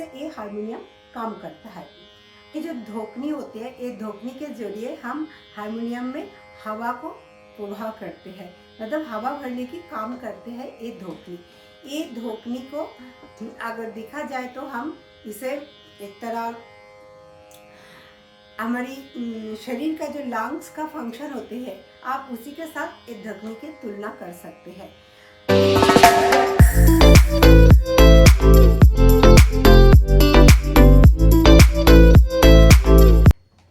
से ये हारमोनियम काम करता है। ये जो धोकनी होती है, ये धोकनी के जरिए हम हारमोनियम में हवा को प्रवाह करते हैं, मतलब हवा भरने की काम करते हैं ये धोकनी। ये धोकनी को अगर देखा जाए तो हम इसे एक तरह हमारी शरीर का जो लंग्स का फंक्शन होते हैं, आप उसी के साथ ये धोकनी की तुलना कर सकते हैं।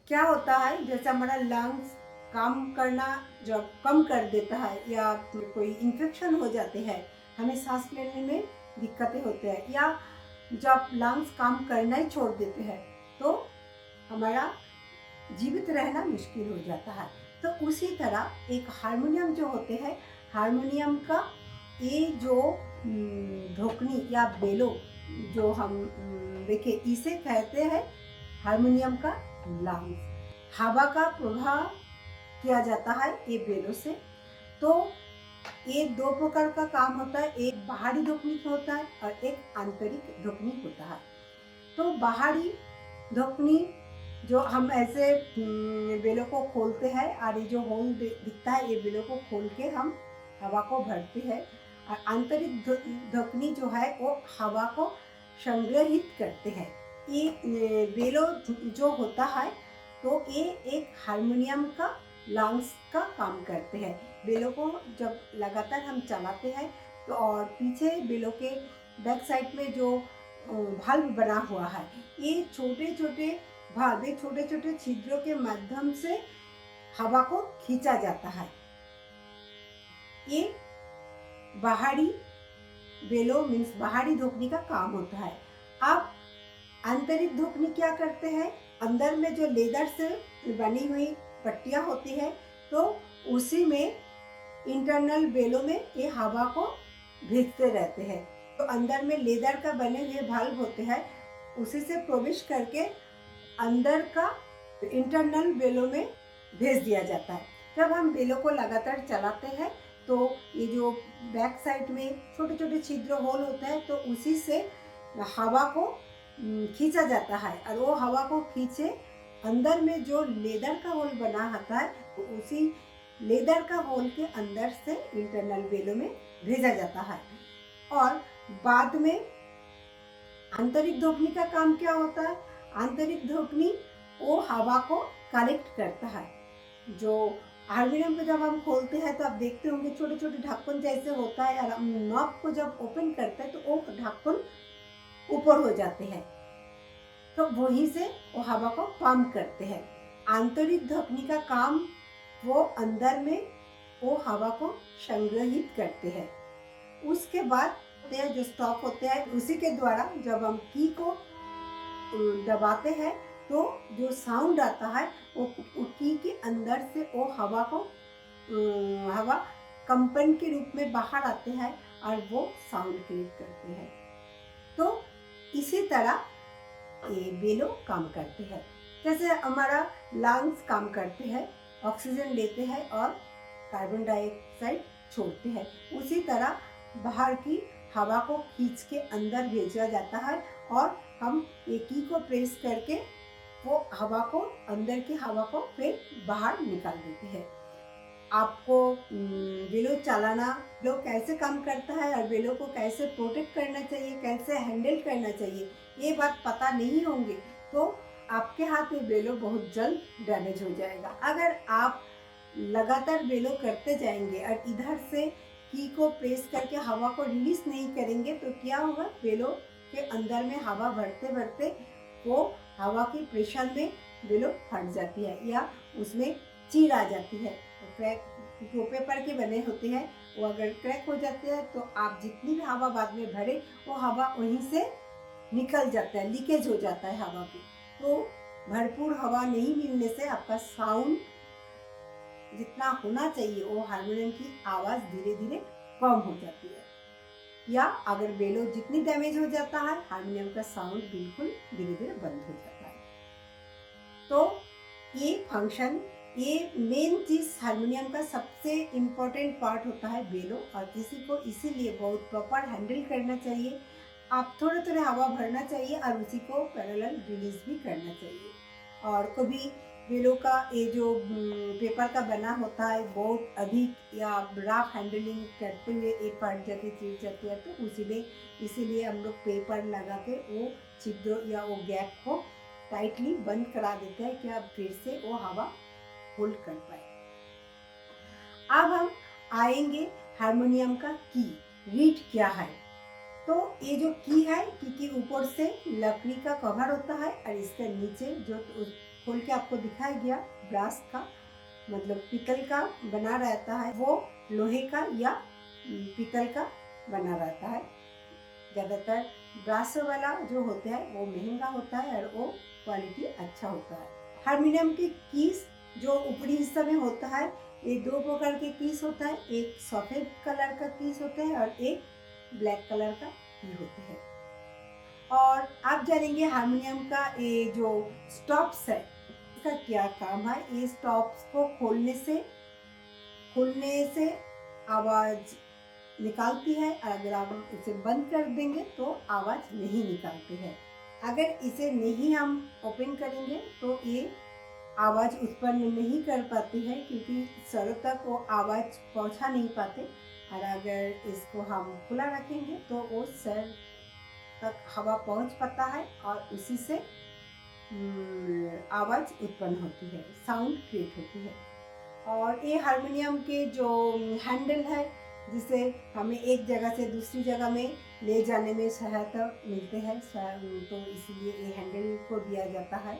क्या होता है, जैसे हमारा लंग्स काम करना जब कम कर देता है या कोई इन्फेक्शन हो जाते हैं, हमें सांस लेने में दिक्कतें होते हैं, या जब लंग्स काम करना ही छोड़ देते हैं तो हमारा जीवित रहना मुश्किल हो जाता है। तो उसी तरह एक हारमोनियम जो होते हैं, हारमोनियम का ये जो धोकनी या बेलो जो हम देखिए, इसे कहते हैं हारमोनियम का लंग्स। हवा का प्रवाह किया जाता है ये बेलों से। तो ये दो प्रकार का काम होता है, एक बाहरी धोकनी होता है और एक आंतरिक धोकनी होता है। तो बाहरी धोकनी जो हम ऐसे बेलों को खोलते हैं और ये जो होल दिखता है, ये बेलों को खोल के हम हवा को भरते हैं। और आंतरिक धोकनी जो है वो हवा को संग्रहित करते हैं। ये बेलों जो होता है तो ये एक हारमोनियम का लंग्स का काम करते हैं। बेलों को जब लगातार हम चलाते हैं तो, और पीछे बेलों के बैक साइड में जो वाल्व बना हुआ है, ये छोटे छोटे भाग, छोटे छोटे छिद्रों के माध्यम से हवा को खींचा जाता है। ये बाहरी बेलो मीन्स बाहरी धोकनी का काम होता है। अब आंतरिक धोकनी क्या करते हैं, अंदर में जो लेदर से बनी हुई पट्टियां होती है, तो उसी में इंटरनल बेलों में ये हवा को भेजते रहते हैं। तो अंदर में लेदर का बने हुए वाल्व होते हैं, उसी से प्रवेश करके अंदर का इंटरनल बेलों में भेज दिया जाता है। जब हम बेलों को लगातार चलाते हैं तो ये जो बैक साइड में छोटे छोटे छिद्र होल होता है, तो उसी से हवा को खींचा जाता है, और वो हवा को खींचे अंदर में जो लेदर का होल बना होता है, तो उसी लेदर का होल के अंदर से इंटरनल बेलों में भेजा जाता है। और बाद में आंतरिक धोकनी का काम क्या होता है, आंतरिक धोकनी वो हवा को कलेक्ट करता है। जो हारमोनियम को जब हम खोलते हैं तो आप देखते होंगे छोटे छोटे ढक्कन जैसे होता है, और हम नॉब को जब ओपन करते हैं तो वो ढक्कन ऊपर हो जाते हैं, तो वहीं से वो हवा को पंप करते हैं। आंतरिक धोकनी का काम वो अंदर में वो हवा को संग्रहित करते हैं। उसके बाद जो स्टॉप होते हैं, उसी के द्वारा जब हम की को दबाते हैं तो जो साउंड आता है वो की के अंदर से वो हवा कंपन के रूप में बाहर आते हैं और वो साउंड क्रिएट करते हैं। तो इसी तरह ये बेलो काम करते हैं। जैसे हमारा लंग्स काम करते हैं, ऑक्सीजन लेते हैं और कार्बन डाइऑक्साइड छोड़ते हैं, उसी तरह बाहर की हवा को खींच के अंदर भेजा जाता है और हम एक की को प्रेस करके वो हवा को, अंदर की हवा को फिर बाहर निकाल देते हैं। आपको बेलो चलाना, बेलो कैसे काम करता है और बेलो को कैसे प्रोटेक्ट करना चाहिए, कैसे हैंडल करना चाहिए, ये बात पता नहीं होंगे तो आपके हाथ में बेलो बहुत जल्द डैमेज हो जाएगा। अगर आप लगातार बेलो करते जाएंगे और इधर से की को प्रेस करके हवा को रिलीज नहीं करेंगे तो क्या होगा, बेलो के अंदर में हवा भरते भरते वो हवा के प्रेशर में बेलो फट जाती है या उसमें चीर आ जाती है। तो क्रैक जो पेपर के बने होते हैं वो अगर क्रैक हो जाते हैं तो आप जितनी भी हवा बाद में भरे वो हवा वहीं से निकल जाता है, लीकेज हो जाता है हवा की। तो भरपूर हवा नहीं मिलने से आपका साउंड जितना होना चाहिए वो हारमोनियम की आवाज़ धीरे धीरे कम हो जाती है, या अगर बेलो जितनी डैमेज हो जाता है हारमोनियम का साउंड बिल्कुल धीरे धीरे बंद हो जाता है। तो ये फंक्शन, ये मेन चीज़ हारमोनियम का सबसे इम्पोर्टेंट पार्ट होता है बेलो, और इसी को इसीलिए बहुत प्रॉपर हैंडल करना चाहिए। आप थोड़े थोड़े हवा भरना चाहिए और उसी को पैरेलल रिलीज भी करना चाहिए। और कभी वेलो का ये जो पेपर का बना होता है बहुत अधिक या रफ हैंडलिंग करते हुए ये फट जाती चिट जाती है, तो इसीलिए हम लोग पेपर लगा के वो छिद्र या वो गैप को टाइटली बंद करा देते हैं कि अब फिर से वो हवा होल्ड कर पाए। अब हम आएंगे हारमोनियम का की रीड क्या है। तो ये जो की है, की के ऊपर से लकड़ी का कवर होता है और इसके नीचे जो खोल के आपको दिखाया गया ब्रास का मतलब पीतल का बना रहता है, वो लोहे का या पीतल का बना रहता है। ज़्यादातर ब्रास वाला जो होता है वो महंगा होता है और वो क्वालिटी अच्छा होता है। हारमोनियम के कीस जो ऊपरी हिस्सा में होता है, ये दो प्रकार के कीस होता है, एक सफ़ेद कलर का कीस होता है और एक ब्लैक कलर का की होता है। और आप जानेंगे हारमोनियम का ये जो स्टॉप्स है इसका क्या काम है। ये स्टॉप्स को खोलने से आवाज़ निकालती है और अगर आप इसे बंद कर देंगे तो आवाज़ नहीं निकालती है। अगर इसे नहीं हम ओपन करेंगे तो ये आवाज़ उत्पन्न नहीं कर पाती है क्योंकि स्वरों तक वो आवाज़ पहुंचा नहीं पाते। और अगर इसको हम खुला रखेंगे तो वो स्वर तक हवा पहुंच पाता है और उसी से आवाज़ उत्पन्न होती है, साउंड क्रिएट होती है। और ये हारमोनियम के जो हैंडल है जिसे हमें एक जगह से दूसरी जगह में ले जाने में सहायता मिलते हैं, तो इसलिए ये हैंडल को दिया जाता है।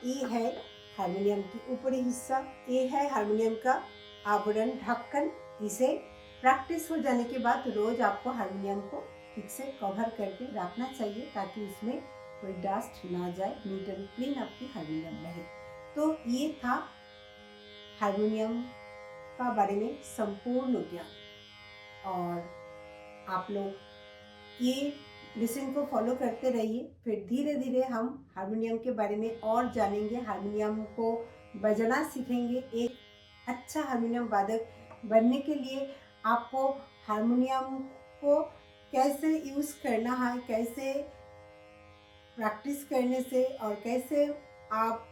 ये है हारमोनियम की ऊपरी हिस्सा, ये है हारमोनियम का आवरण ढक्कन। इसे प्रैक्टिस हो जाने के बाद रोज आपको हारमोनियम को ठीक से कवर करके रखना चाहिए ताकि उसमें कोई डस्ट ना जाए, नीट एंड क्लीन आपकी हारमोनियम रहे। तो ये था हारमोनियम का बारे में संपूर्ण ज्ञान। और आप लोग ये लेसन को फॉलो करते रहिए, फिर धीरे धीरे हम हारमोनियम के बारे में और जानेंगे, हारमोनियम को बजाना सीखेंगे। एक अच्छा हारमोनियम वादक बनने के लिए आपको हारमोनियम को कैसे यूज़ करना है, कैसे प्रैक्टिस करने से और कैसे आप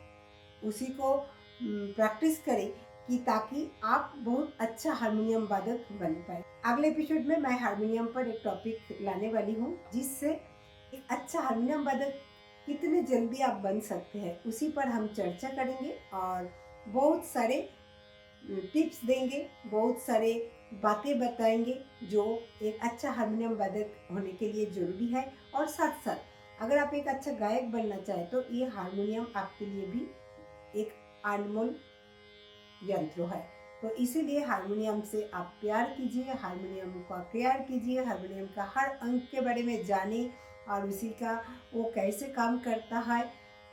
उसी को प्रैक्टिस करें कि ताकि आप बहुत अच्छा हारमोनियम वादक बन पाए। अगले एपिसोड में मैं हारमोनियम पर एक टॉपिक लाने वाली हूँ जिससे एक अच्छा हारमोनियम वादक कितने जल्दी आप बन सकते हैं उसी पर हम चर्चा करेंगे और बहुत सारे टिप्स देंगे, बहुत सारे बातें बताएंगे जो एक अच्छा हारमोनियम वादक होने के लिए ज़रूरी है। और साथ साथ अगर आप एक अच्छा गायक बनना चाहें तो ये हारमोनियम आपके लिए भी एक अनमोल यंत्र है। तो इसीलिए हारमोनियम से आप प्यार कीजिए, हारमोनियम का केयर कीजिए, हारमोनियम का हर अंग के बारे में जानिए और उसी का वो कैसे काम करता है,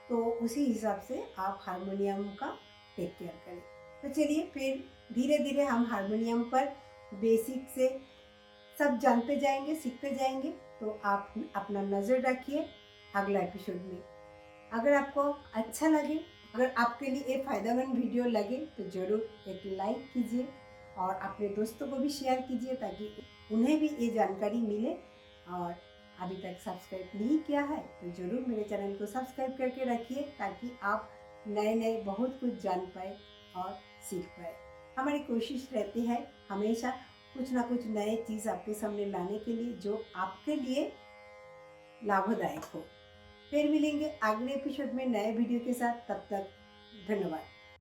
तो उसी हिसाब से आप हारमोनियम का टेक केयर करें। तो चलिए फिर धीरे धीरे हम हारमोनियम पर बेसिक से सब जानते जाएंगे, सीखते जाएंगे। तो आप अपना नज़र रखिए अगला एपिसोड में। अगर आपको अच्छा लगे, अगर आपके लिए एक फ़ायदेमंद वीडियो लगे तो ज़रूर एक लाइक कीजिए और अपने दोस्तों को भी शेयर कीजिए ताकि उन्हें भी ये जानकारी मिले। और अभी तक सब्सक्राइब नहीं किया है तो ज़रूर मेरे चैनल को सब्सक्राइब करके रखिए ताकि आप नए नए बहुत कुछ जान पाए और सीख पाए। हमारी कोशिश रहती है हमेशा कुछ ना कुछ नए चीज़ आपके सामने लाने के लिए जो आपके लिए लाभदायक हो। फिर मिलेंगे अगले एपिसोड में नए वीडियो के साथ, तब तक धन्यवाद।